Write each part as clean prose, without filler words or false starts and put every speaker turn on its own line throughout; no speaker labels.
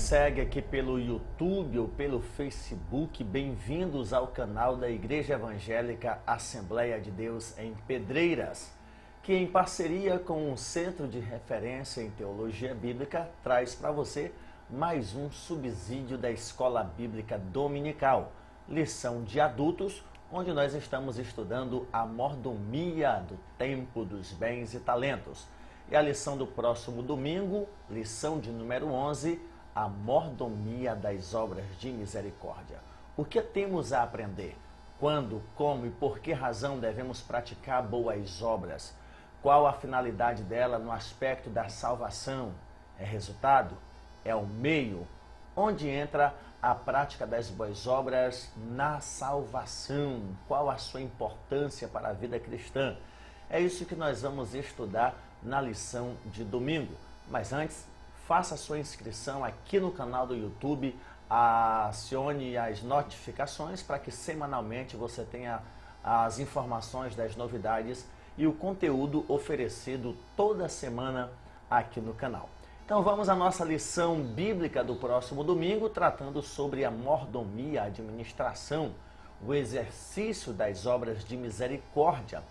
segue aqui pelo YouTube ou pelo Facebook, bem-vindos ao canal da Igreja Evangélica Assembleia de Deus em Pedreiras, que em parceria com o Centro de Referência em Teologia Bíblica traz para você mais um subsídio da Escola Bíblica Dominical, lição de adultos, onde nós estamos estudando a mordomia do tempo, dos bens e talentos. E a lição do próximo domingo, lição de número 11, a mordomia das obras de misericórdia. O que temos a aprender? Quando, como e por que razão devemos praticar boas obras? Qual a finalidade dela no aspecto da salvação? É resultado? É o meio? Onde entra a prática das boas obras na salvação? Qual a sua importância para a vida cristã? É isso que nós vamos estudar na lição de domingo. Mas antes, faça a sua inscrição aqui no canal do YouTube, acione as notificações para que semanalmente você tenha as informações das novidades e o conteúdo oferecido toda semana aqui no canal. Então vamos à nossa lição bíblica do próximo domingo, tratando sobre a mordomia, a administração, o exercício das obras de misericórdia.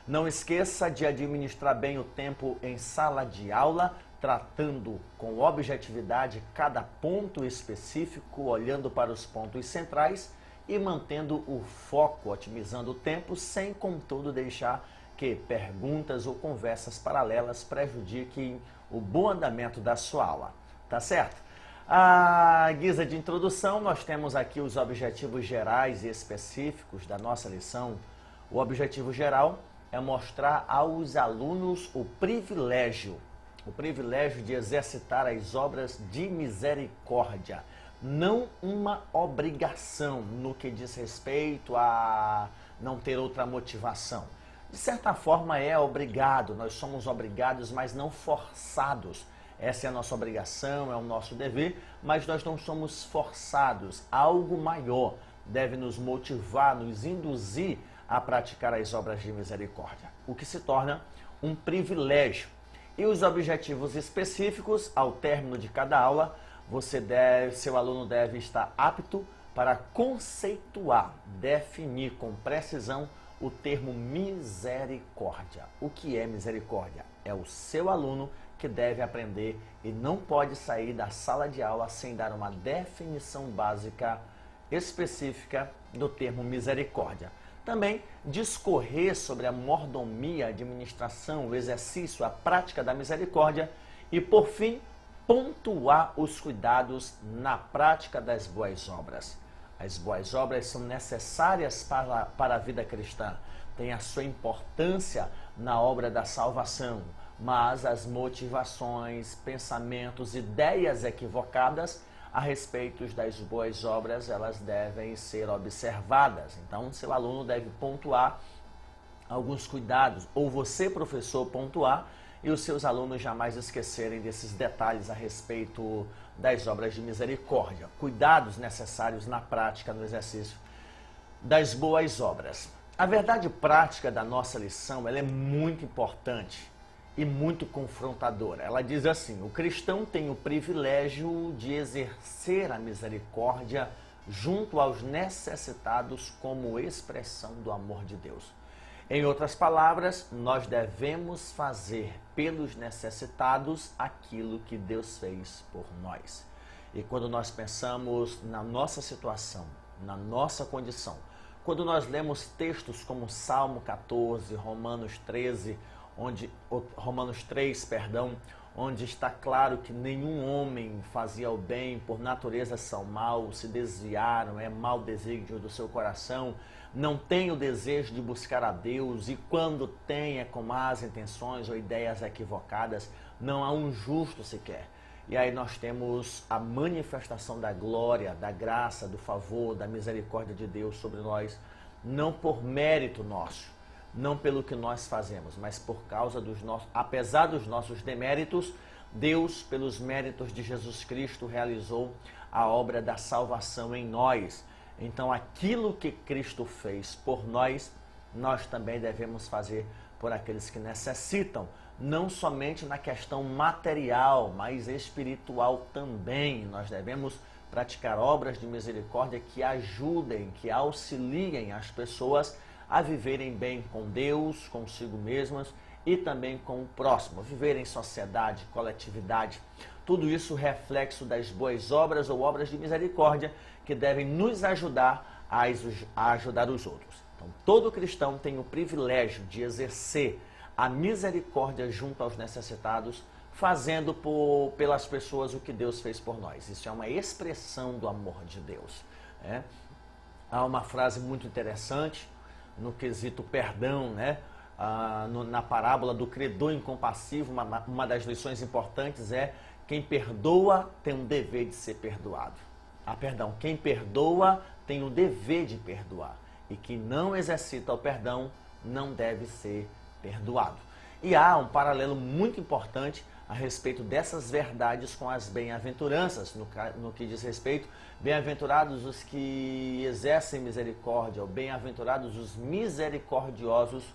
Não esqueça de administrar bem o tempo em sala de aula, tratando com objetividade cada ponto específico, olhando para os pontos centrais e mantendo o foco, otimizando o tempo, sem, contudo, deixar que perguntas ou conversas paralelas prejudiquem o bom andamento da sua aula. Tá certo? À guisa de introdução, nós temos aqui os objetivos gerais e específicos da nossa lição. O objetivo geral é mostrar aos alunos o privilégio de exercitar as obras de misericórdia, não uma obrigação no que diz respeito a não ter outra motivação. De certa forma é obrigado, nós somos obrigados, mas não forçados. Essa é a nossa obrigação, é o nosso dever, mas nós não somos forçados. Algo maior deve nos motivar, nos induzir a praticar as obras de misericórdia, o que se torna um privilégio. E os objetivos específicos, ao término de cada aula, seu aluno deve estar apto para conceituar, definir com precisão o termo misericórdia. O que é misericórdia? É o seu aluno que deve aprender e não pode sair da sala de aula sem dar uma definição básica específica do termo misericórdia. Também discorrer sobre a mordomia, a administração, o exercício, a prática da misericórdia e, por fim, pontuar os cuidados na prática das boas obras. As boas obras são necessárias para a vida cristã, têm a sua importância na obra da salvação, mas as motivações, pensamentos, ideias equivocadas a respeito das boas obras, elas devem ser observadas. Então, seu aluno deve pontuar alguns cuidados, ou você, professor, pontuar, e os seus alunos jamais esquecerem desses detalhes a respeito das obras de misericórdia. Cuidados necessários na prática, no exercício das boas obras. A verdade prática da nossa lição, ela é muito importante e muito confrontadora. Ela diz assim: o cristão tem o privilégio de exercer a misericórdia junto aos necessitados como expressão do amor de Deus. Em outras palavras, nós devemos fazer pelos necessitados aquilo que Deus fez por nós. E quando nós pensamos na nossa situação, na nossa condição, quando nós lemos textos como Salmo 14, Romanos 13, Romanos 3, onde está claro que nenhum homem fazia o bem, por natureza são maus, se desviaram, é mau desígnio do seu coração, não tem o desejo de buscar a Deus, e quando tem é com más intenções ou ideias equivocadas, não há um justo sequer. E aí nós temos a manifestação da glória, da graça, do favor, da misericórdia de Deus sobre nós, não por mérito nosso, não pelo que nós fazemos, mas por causa apesar dos nossos deméritos, Deus, pelos méritos de Jesus Cristo, realizou a obra da salvação em nós. Então, aquilo que Cristo fez por nós, nós também devemos fazer por aqueles que necessitam. não somente na questão material, mas espiritual também. Nós devemos praticar obras de misericórdia que ajudem, que auxiliem as pessoas a viverem bem com Deus, consigo mesmas e também com o próximo, viver em sociedade, coletividade. Tudo isso reflexo das boas obras ou obras de misericórdia que devem nos ajudar a ajudar os outros. Então, todo cristão tem o privilégio de exercer a misericórdia junto aos necessitados, fazendo pelas pessoas o que Deus fez por nós. Isso é uma expressão do amor de Deus. Né? Há uma frase muito interessante no quesito perdão, né? Na parábola do credor incompassivo, uma das lições importantes é: quem perdoa tem o dever de ser perdoado. Quem perdoa tem o dever de perdoar. E quem não exercita o perdão não deve ser perdoado. E há um paralelo muito importante a respeito dessas verdades com as bem-aventuranças, no que diz respeito, bem-aventurados os que exercem misericórdia, ou bem-aventurados os misericordiosos,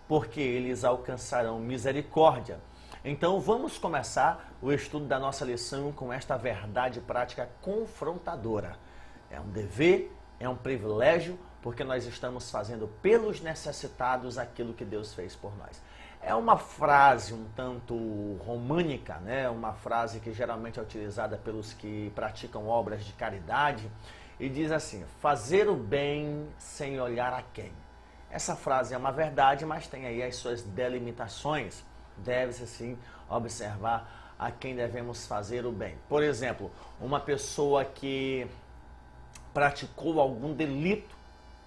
porque eles alcançarão misericórdia. Então vamos começar o estudo da nossa lição com esta verdade prática confrontadora. É um dever, é um privilégio, porque nós estamos fazendo pelos necessitados aquilo que Deus fez por nós. É uma frase um tanto românica, né? Uma frase que geralmente é utilizada pelos que praticam obras de caridade e diz assim: fazer o bem sem olhar a quem. Essa frase é uma verdade, mas tem aí as suas delimitações. Deve-se sim observar a quem devemos fazer o bem. Por exemplo, uma pessoa que praticou algum delito,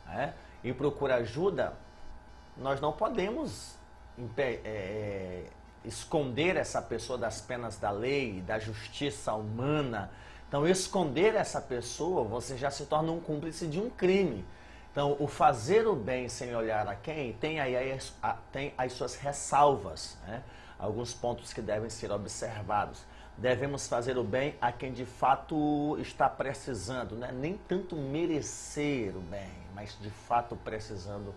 né, e procura ajuda, nós não podemos esconder essa pessoa das penas da lei, da justiça humana. Então, esconder essa pessoa, você já se torna um cúmplice de um crime. Então, o fazer o bem sem olhar a quem tem aí tem as suas ressalvas, né? Alguns pontos que devem ser observados. Devemos fazer o bem a quem de fato está precisando, né? Nem tanto merecer o bem, mas de fato precisando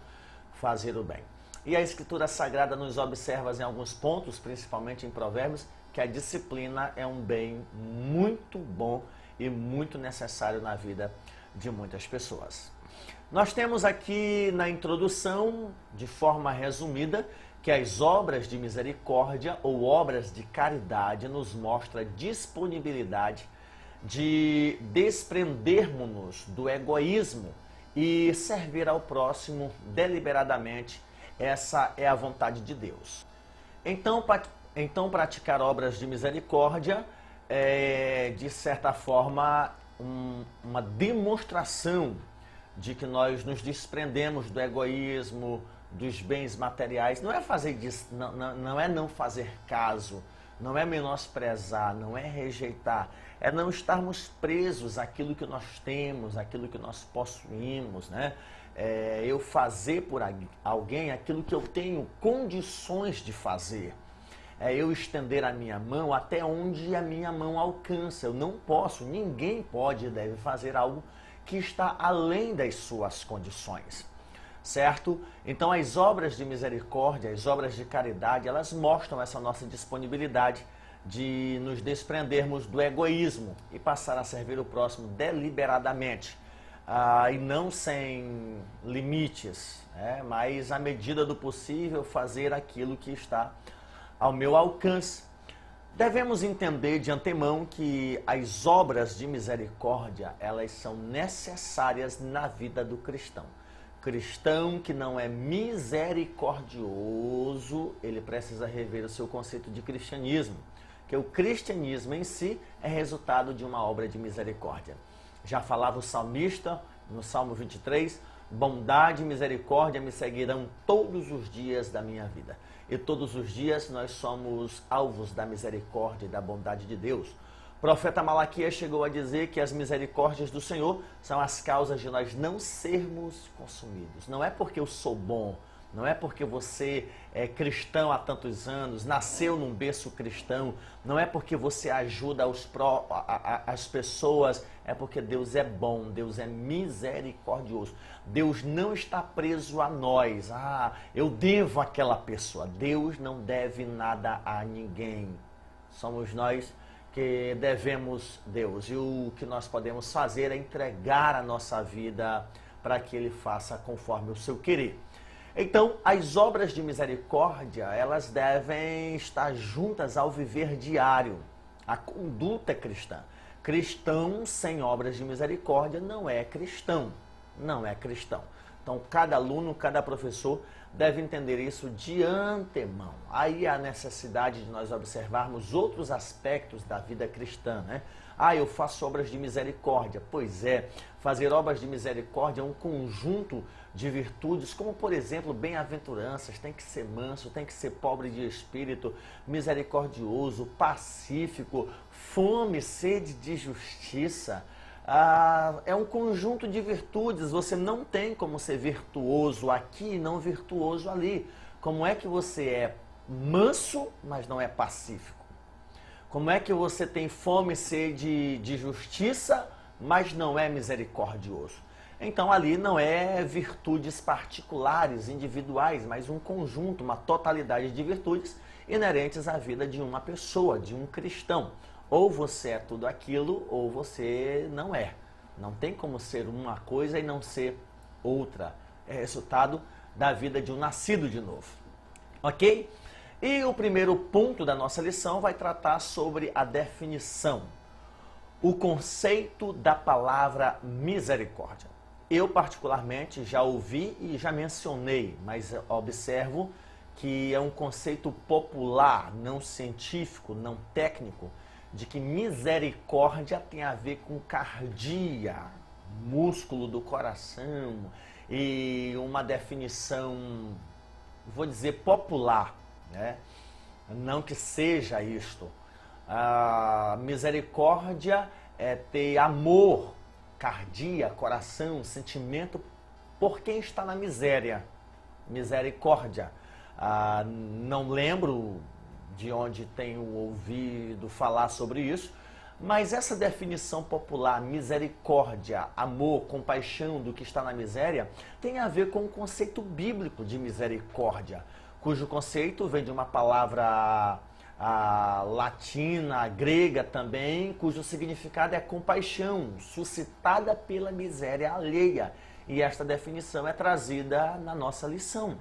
fazer o bem. E a Escritura Sagrada nos observa em alguns pontos, principalmente em Provérbios, que a disciplina é um bem muito bom e muito necessário na vida de muitas pessoas. Nós temos aqui na introdução, de forma resumida, que as obras de misericórdia ou obras de caridade nos mostram a disponibilidade de desprendermos-nos do egoísmo e servir ao próximo deliberadamente. Essa é a vontade de Deus. Então praticar obras de misericórdia é, de certa forma, uma demonstração de que nós nos desprendemos do egoísmo, dos bens materiais. Não é fazer não é não fazer caso, não é menosprezar, não é rejeitar, é não estarmos presos àquilo que nós temos, àquilo que nós possuímos, né? Eu fazer por alguém aquilo que eu tenho condições de fazer. Eu estender a minha mão até onde a minha mão alcança. Eu não posso, ninguém pode e deve fazer algo que está além das suas condições, certo? Então as obras de misericórdia, as obras de caridade, elas mostram essa nossa disponibilidade de nos desprendermos do egoísmo e passar a servir o próximo deliberadamente, e não sem limites, mas à medida do possível fazer aquilo que está ao meu alcance. Devemos entender de antemão que as obras de misericórdia, elas são necessárias na vida do cristão. Cristão que não é misericordioso, ele precisa rever o seu conceito de cristianismo, que o cristianismo em si é resultado de uma obra de misericórdia. Já falava o salmista no Salmo 23, bondade e misericórdia me seguirão todos os dias da minha vida. E todos os dias nós somos alvos da misericórdia e da bondade de Deus. O profeta Malaquias chegou a dizer que as misericórdias do Senhor são as causas de nós não sermos consumidos. Não é porque eu sou bom, não é porque você é cristão há tantos anos, nasceu num berço cristão, não é porque você ajuda as pessoas, é porque Deus é bom, Deus é misericordioso. Deus não está preso a nós. Eu devo àquela pessoa. Deus não deve nada a ninguém. Somos nós que devemos Deus. E o que nós podemos fazer é entregar a nossa vida para que Ele faça conforme o seu querer. Então, as obras de misericórdia, elas devem estar juntas ao viver diário. A conduta cristã. Cristão sem obras de misericórdia não é cristão. Não é cristão. Então, cada aluno, cada professor deve entender isso de antemão. Aí há necessidade de nós observarmos outros aspectos da vida cristã, né? Eu faço obras de misericórdia. Pois é, fazer obras de misericórdia é um conjunto de virtudes, como por exemplo, bem-aventuranças, tem que ser manso, tem que ser pobre de espírito, misericordioso, pacífico, fome, sede de justiça. É um conjunto de virtudes. Você não tem como ser virtuoso aqui e não virtuoso ali. Como é que você é manso, mas não é pacífico? Como é que você tem fome e sede de justiça, mas não é misericordioso? Então ali não é virtudes particulares, individuais, mas um conjunto, uma totalidade de virtudes inerentes à vida de uma pessoa, de um cristão. Ou você é tudo aquilo, ou você não é. Não tem como ser uma coisa e não ser outra. É resultado da vida de um nascido de novo. Ok? E o primeiro ponto da nossa lição vai tratar sobre a definição. O conceito da palavra misericórdia. Eu particularmente já ouvi e já mencionei, mas observo que é um conceito popular, não científico, não técnico, de que misericórdia tem a ver com cardia, músculo do coração, e uma definição, vou dizer, popular, né? Não que seja isto. A misericórdia é ter amor, cardia, coração, sentimento por quem está na miséria. Misericórdia. Não lembro de onde tenho ouvido falar sobre isso, mas essa definição popular, misericórdia, amor, compaixão do que está na miséria, tem a ver com o conceito bíblico de misericórdia, cujo conceito vem de uma palavra latina, grega também, cujo significado é compaixão, suscitada pela miséria alheia. E esta definição é trazida na nossa lição.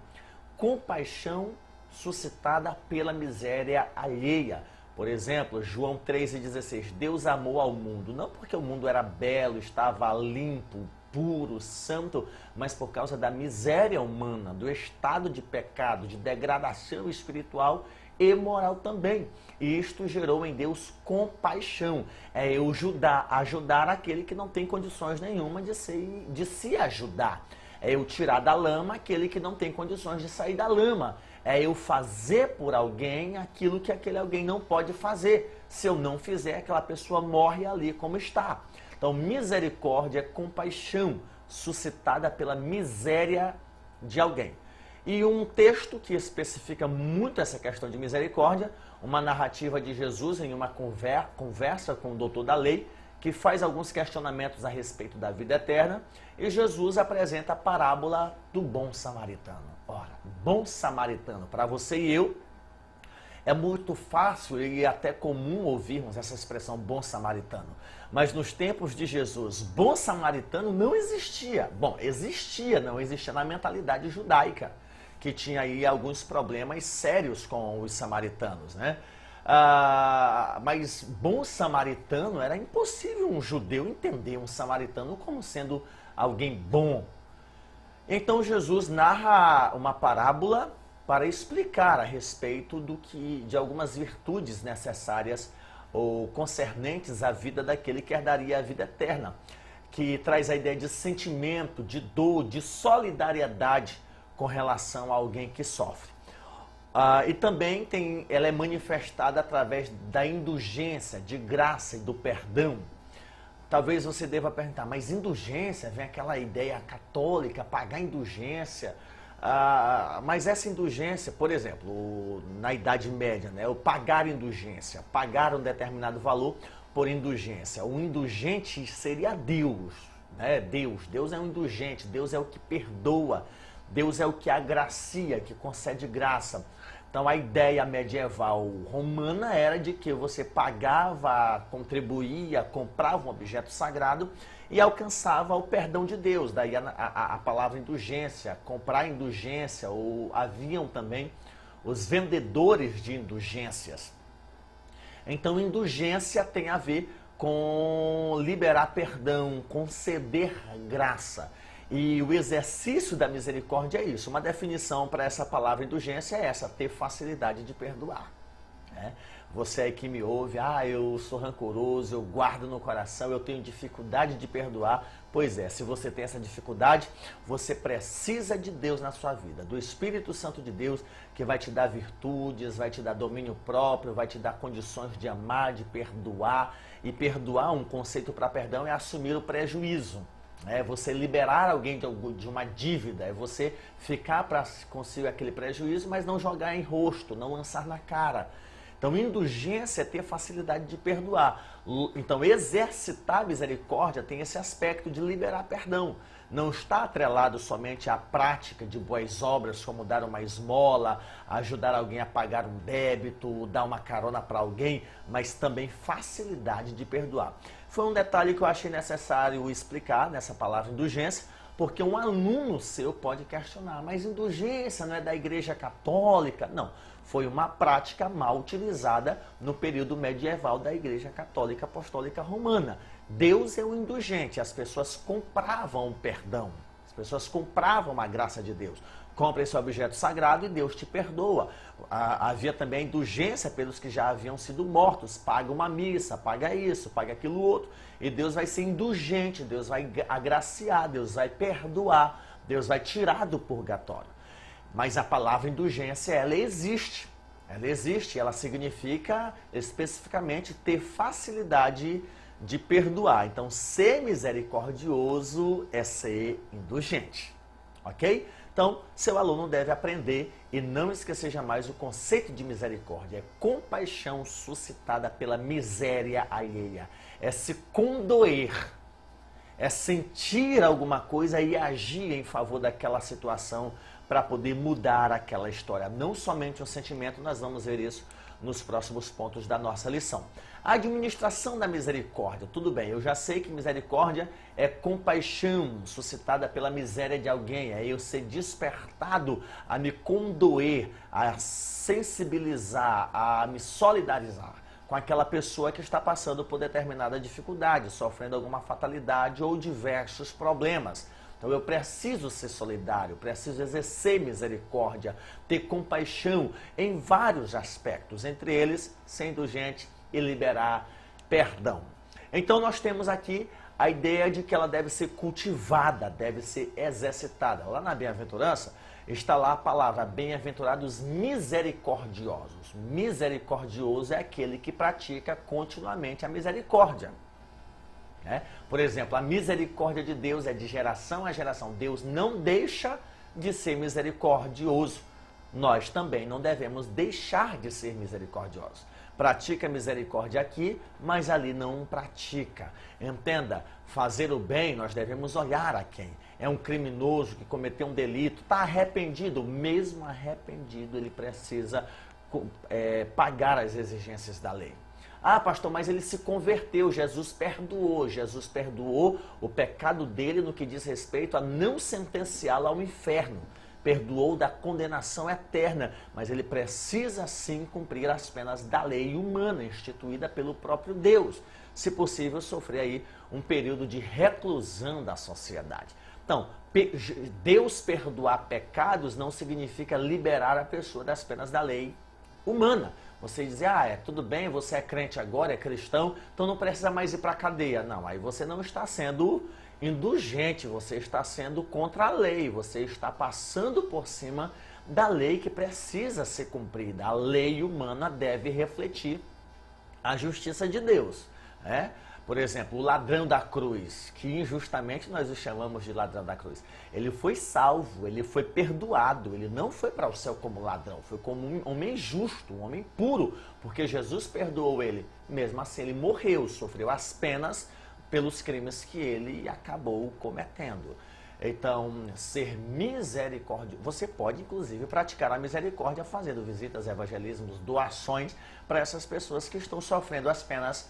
Compaixão suscitada pela miséria alheia. Por exemplo, João 3,16, Deus amou ao mundo, não porque o mundo era belo, estava limpo, puro, santo, mas por causa da miséria humana, do estado de pecado, de degradação espiritual e moral também. E isto gerou em Deus compaixão. É eu ajudar aquele que não tem condições nenhuma de se ajudar. É eu tirar da lama aquele que não tem condições de sair da lama. É eu fazer por alguém aquilo que aquele alguém não pode fazer. Se eu não fizer, aquela pessoa morre ali como está. Então, misericórdia é compaixão suscitada pela miséria de alguém. E um texto que especifica muito essa questão de misericórdia, uma narrativa de Jesus em uma conversa com o doutor da lei, que faz alguns questionamentos a respeito da vida eterna, e Jesus apresenta a parábola do bom samaritano. Ora, bom samaritano, para você e eu, é muito fácil e até comum ouvirmos essa expressão bom samaritano. Mas nos tempos de Jesus, bom samaritano não existia. Bom, não existia na mentalidade judaica, que tinha aí alguns problemas sérios com os samaritanos, né? Mas bom samaritano, era impossível um judeu entender um samaritano como sendo alguém bom. Então Jesus narra uma parábola para explicar a respeito de algumas virtudes necessárias ou concernentes à vida daquele que herdaria a vida eterna, que traz a ideia de sentimento, de dor, de solidariedade com relação a alguém que sofre. E também ela é manifestada através da indulgência, de graça e do perdão. Talvez você deva perguntar, mas indulgência, vem aquela ideia católica, pagar indulgência. Mas essa indulgência, por exemplo, na Idade Média, né, o pagar indulgência, pagar um determinado valor por indulgência. O indulgente seria Deus, né? Deus é um indulgente, Deus é o que perdoa, Deus é o que agracia, que concede graça. Então a ideia medieval romana era de que você pagava, contribuía, comprava um objeto sagrado e alcançava o perdão de Deus. Daí a palavra indulgência, comprar indulgência, ou haviam também os vendedores de indulgências. Então indulgência tem a ver com liberar perdão, conceder graça. E o exercício da misericórdia é isso. Uma definição para essa palavra indulgência é essa: ter facilidade de perdoar. Né? Você aí que me ouve, eu sou rancoroso, eu guardo no coração, eu tenho dificuldade de perdoar. Pois é, se você tem essa dificuldade, você precisa de Deus na sua vida, do Espírito Santo de Deus, que vai te dar virtudes, vai te dar domínio próprio, vai te dar condições de amar, de perdoar. E perdoar, um conceito para perdão, é assumir o prejuízo. É você liberar alguém de uma dívida, é você ficar para consigo aquele prejuízo, mas não jogar em rosto, não lançar na cara. Então, indulgência é ter facilidade de perdoar. Então, exercitar a misericórdia tem esse aspecto de liberar perdão. Não está atrelado somente à prática de boas obras, como dar uma esmola, ajudar alguém a pagar um débito, dar uma carona para alguém, mas também facilidade de perdoar. Foi um detalhe que eu achei necessário explicar nessa palavra indulgência, porque um aluno seu pode questionar, mas indulgência não é da Igreja Católica? Não, foi uma prática mal utilizada no período medieval da Igreja Católica Apostólica Romana. Deus é o indulgente, as pessoas compravam o perdão, as pessoas compravam a graça de Deus. Compra esse objeto sagrado e Deus te perdoa. Havia também a indulgência pelos que já haviam sido mortos. Paga uma missa, paga isso, paga aquilo outro. E Deus vai ser indulgente, Deus vai agraciar, Deus vai perdoar, Deus vai tirar do purgatório. Mas a palavra indulgência, ela existe. Ela existe, ela significa especificamente ter facilidade de perdoar. Então, ser misericordioso é ser indulgente. Ok? Então, seu aluno deve aprender e não esquecer jamais o conceito de misericórdia. É compaixão suscitada pela miséria alheia. É se condoer. É sentir alguma coisa e agir em favor daquela situação para poder mudar aquela história. Não somente um sentimento, nós vamos ver isso nos próximos pontos da nossa lição. A administração da misericórdia. Tudo bem, eu já sei que misericórdia é compaixão suscitada pela miséria de alguém. É eu ser despertado a me condoer, a sensibilizar, a me solidarizar com aquela pessoa que está passando por determinada dificuldade, sofrendo alguma fatalidade ou diversos problemas. Então eu preciso ser solidário, preciso exercer misericórdia, ter compaixão em vários aspectos, entre eles ser indulgente e liberar perdão. Então nós temos aqui a ideia de que ela deve ser cultivada, deve ser exercitada. Lá na bem-aventurança está lá a palavra bem-aventurados misericordiosos. Misericordioso é aquele que pratica continuamente a misericórdia. Por exemplo, a misericórdia de Deus é de geração a geração. Deus não deixa de ser misericordioso. Nós também não devemos deixar de ser misericordiosos. Pratica misericórdia aqui, mas ali não pratica. Entenda, fazer o bem, nós devemos olhar a quem. É um criminoso que cometeu um delito, está arrependido. Mesmo arrependido, ele precisa pagar as exigências da lei. Ah, pastor, mas ele se converteu, Jesus perdoou o pecado dele no que diz respeito a não sentenciá-lo ao inferno. Perdoou da condenação eterna, mas ele precisa sim cumprir as penas da lei humana instituída pelo próprio Deus. Se possível, sofrer aí um período de reclusão da sociedade. Então, Deus perdoar pecados não significa liberar a pessoa das penas da lei humana. Você diz, tudo bem, você é crente agora, é cristão, então não precisa mais ir para a cadeia. Não, aí você não está sendo indulgente, você está sendo contra a lei, você está passando por cima da lei que precisa ser cumprida. A lei humana deve refletir a justiça de Deus. Por exemplo, o ladrão da cruz, que injustamente nós o chamamos de ladrão da cruz. Ele foi salvo, ele foi perdoado, ele não foi para o céu como ladrão, foi como um homem justo, um homem puro, porque Jesus perdoou ele. Mesmo assim, ele morreu, sofreu as penas pelos crimes que ele acabou cometendo. Então, ser misericordioso, você pode inclusive praticar a misericórdia fazendo visitas, evangelismos, doações para essas pessoas que estão sofrendo as penas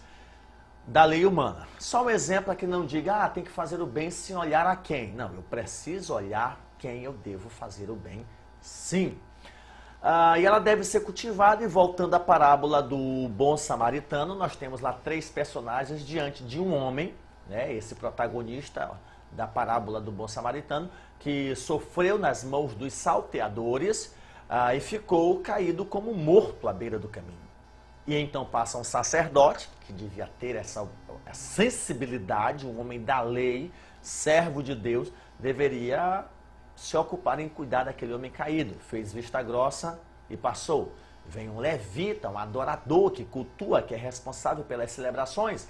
da lei humana. Só um exemplo é que não diga, tem que fazer o bem sem olhar a quem. Não, eu preciso olhar quem eu devo fazer o bem, sim. E ela deve ser cultivada, e voltando à parábola do bom samaritano, nós temos lá 3 personagens diante de um homem, né, esse protagonista da parábola do bom samaritano, que sofreu nas mãos dos salteadores e ficou caído como morto à beira do caminho. E então passa um sacerdote, que devia ter essa sensibilidade, um homem da lei, servo de Deus, deveria se ocupar em cuidar daquele homem caído. Fez vista grossa e passou. Vem um levita, um adorador que cultua, que é responsável pelas celebrações.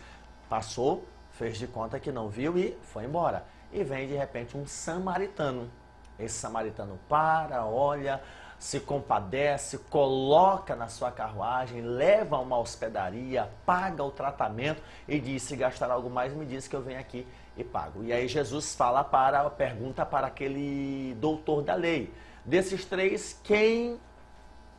Passou, fez de conta que não viu e foi embora. E vem de repente um samaritano. Esse samaritano para, olha, se compadece, coloca na sua carruagem, leva a uma hospedaria, paga o tratamento e diz, se gastar algo mais, me diz que eu venho aqui e pago. E aí Jesus pergunta para aquele doutor da lei, desses 3, quem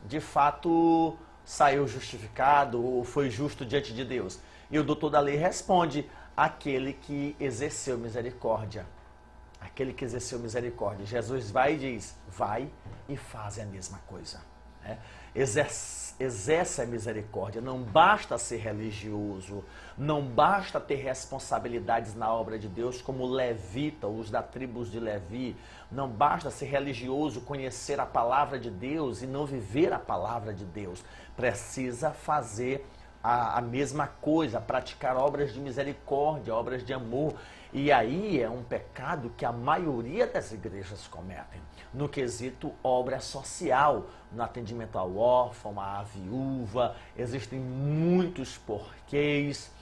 de fato saiu justificado ou foi justo diante de Deus? E o doutor da lei responde, aquele que exerceu misericórdia. Aquele que exerceu misericórdia. Jesus vai e diz, vai e faz a mesma coisa. Né? Exerce a misericórdia. Não basta ser religioso, não basta ter responsabilidades na obra de Deus, como levita, os da tribos de Levi. Não basta ser religioso, conhecer a palavra de Deus e não viver a palavra de Deus. Precisa fazer a mesma coisa, praticar obras de misericórdia, obras de amor. E aí é um pecado que a maioria das igrejas cometem, no quesito obra social, no atendimento ao órfão, à viúva. Existem muitos porquês,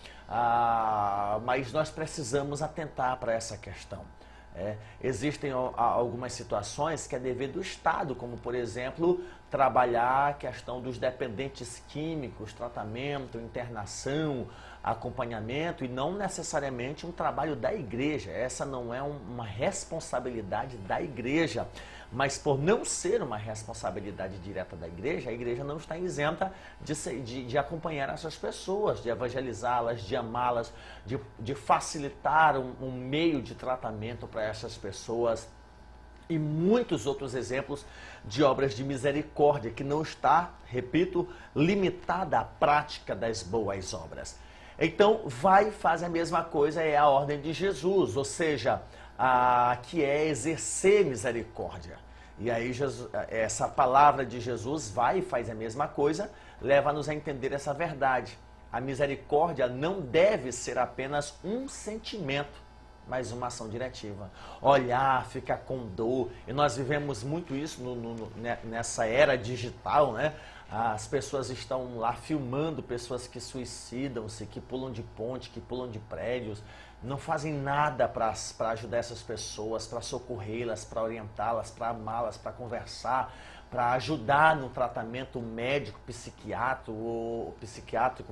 mas nós precisamos atentar para essa questão. Existem algumas situações que é dever do Estado, como por exemplo, trabalhar a questão dos dependentes químicos, tratamento, internação, acompanhamento, e não necessariamente um trabalho da igreja. Essa não é uma responsabilidade da igreja, mas por não ser uma responsabilidade direta da igreja, a igreja não está isenta de acompanhar essas pessoas, de evangelizá-las, de amá-las, de facilitar um meio de tratamento para essas pessoas. E muitos outros exemplos de obras de misericórdia, que não está, repito, limitada à prática das boas obras. Então, vai e faz a mesma coisa, é a ordem de Jesus, ou seja, que é exercer misericórdia. E aí essa palavra de Jesus, vai e faz a mesma coisa, leva-nos a entender essa verdade. A misericórdia não deve ser apenas um sentimento, mas uma ação diretiva. Olhar, ficar com dor. E nós vivemos muito isso nessa era digital, né? As pessoas estão lá filmando pessoas que suicidam-se, que pulam de ponte, que pulam de prédios. Não fazem nada para ajudar essas pessoas, para socorrê-las, para orientá-las, para amá-las, para conversar, para ajudar no tratamento médico, psiquiátrico,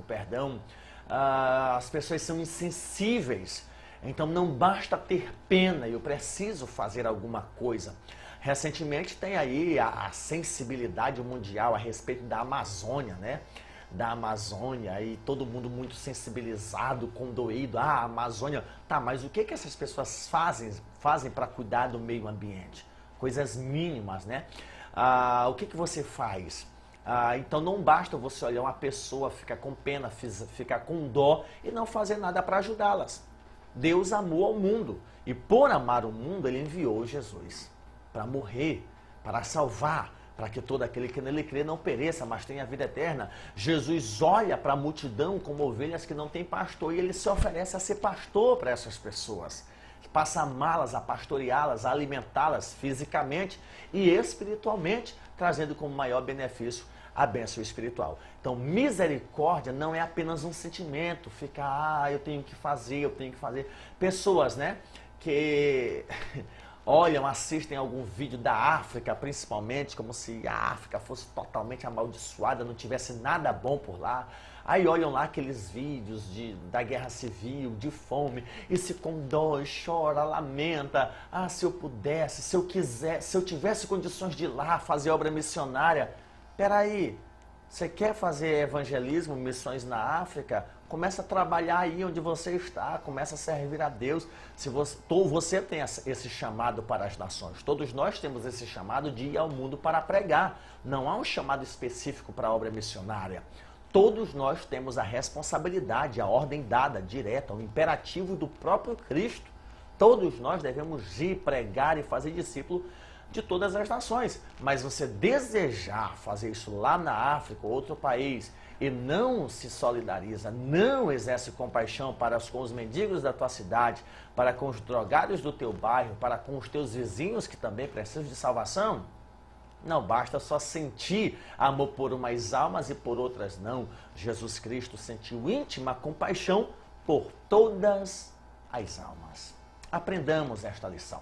perdão. As pessoas são insensíveis. Então não basta ter pena, eu preciso fazer alguma coisa. Recentemente tem aí a sensibilidade mundial a respeito da Amazônia, né? Da Amazônia, e todo mundo muito sensibilizado, condoído. A Amazônia, tá, mas o que essas pessoas fazem para cuidar do meio ambiente? Coisas mínimas, né? O que você faz? Então não basta você olhar uma pessoa, ficar com pena, ficar com dó e não fazer nada para ajudá-las. Deus amou ao mundo e por amar o mundo ele enviou Jesus para morrer, para salvar, para que todo aquele que nele crê não pereça, mas tenha vida eterna. Jesus olha para a multidão como ovelhas que não têm pastor e ele se oferece a ser pastor para essas pessoas. Passa a amá-las, a pastoreá-las, a alimentá-las fisicamente e espiritualmente, trazendo como maior benefício a bênção espiritual. Então, misericórdia não é apenas um sentimento, fica, eu tenho que fazer. Pessoas, né, que olham, assistem algum vídeo da África, principalmente, como se a África fosse totalmente amaldiçoada, não tivesse nada bom por lá. Aí olham lá aqueles vídeos da guerra civil, de fome, e se condói, chora, lamenta. Se eu pudesse, se eu quisesse, se eu tivesse condições de ir lá fazer obra missionária. Peraí, você quer fazer evangelismo, missões na África? Começa a trabalhar aí onde você está, começa a servir a Deus. Se você tem esse chamado para as nações, todos nós temos esse chamado de ir ao mundo para pregar. Não há um chamado específico para a obra missionária. Todos nós temos a responsabilidade, a ordem dada, direta, o imperativo do próprio Cristo. Todos nós devemos ir pregar e fazer discípulo de todas as nações. Mas você desejar fazer isso lá na África ou outro país e não se solidariza, não exerce compaixão com os mendigos da tua cidade, para com os drogados do teu bairro, para com os teus vizinhos que também precisam de salvação, não basta só sentir amor por umas almas e por outras não. Jesus Cristo sentiu íntima compaixão por todas as almas. Aprendamos esta lição.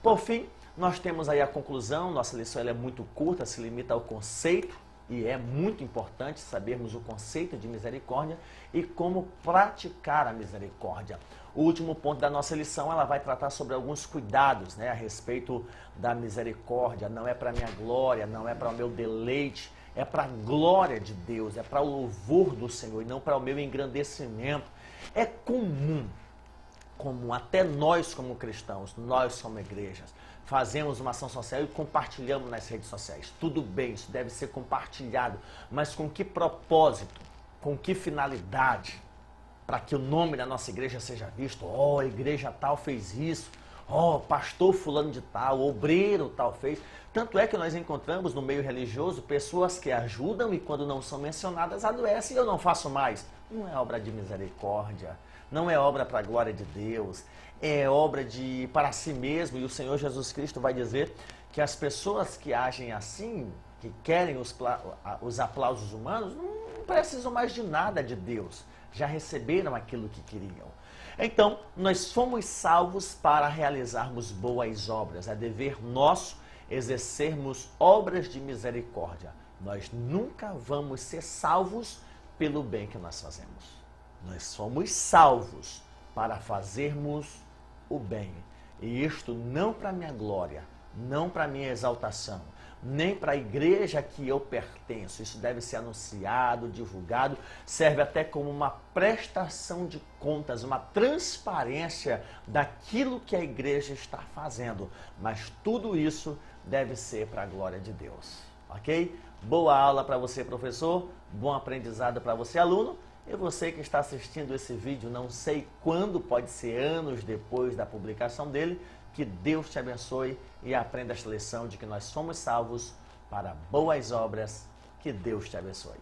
Por fim, nós temos aí a conclusão. Nossa lição ela é muito curta, se limita ao conceito, e é muito importante sabermos o conceito de misericórdia e como praticar a misericórdia. O último ponto da nossa lição, ela vai tratar sobre alguns cuidados, né, a respeito da misericórdia. Não é para minha glória, não é para o meu deleite, é para a glória de Deus, é para o louvor do Senhor e não para o meu engrandecimento. É comum até nós como cristãos, nós como igrejas, fazemos uma ação social e compartilhamos nas redes sociais. Tudo bem, isso deve ser compartilhado, mas com que propósito? Com que finalidade? Para que o nome da nossa igreja seja visto. A igreja tal fez isso. Pastor fulano de tal, obreiro tal fez. Tanto é que nós encontramos no meio religioso pessoas que ajudam e quando não são mencionadas adoecem e eu não faço mais. Não é obra de misericórdia, não é obra para a glória de Deus, é obra para si mesmo. E o Senhor Jesus Cristo vai dizer que as pessoas que agem assim, que querem os aplausos humanos, não precisam mais de nada de Deus. Já receberam aquilo que queriam. Então, nós fomos salvos para realizarmos boas obras. É dever nosso exercermos obras de misericórdia. Nós nunca vamos ser salvos pelo bem que nós fazemos. Nós fomos salvos para fazermos o bem. E isto não para minha glória, não para minha exaltação, nem para a igreja que eu pertenço. Isso deve ser anunciado, divulgado, serve até como uma prestação de contas, uma transparência daquilo que a igreja está fazendo. Mas tudo isso deve ser para a glória de Deus, ok? Boa aula para você, professor, bom aprendizado para você, aluno. E você que está assistindo esse vídeo, não sei quando, pode ser anos depois da publicação dele, que Deus te abençoe e aprenda esta lição de que nós somos salvos para boas obras. Que Deus te abençoe.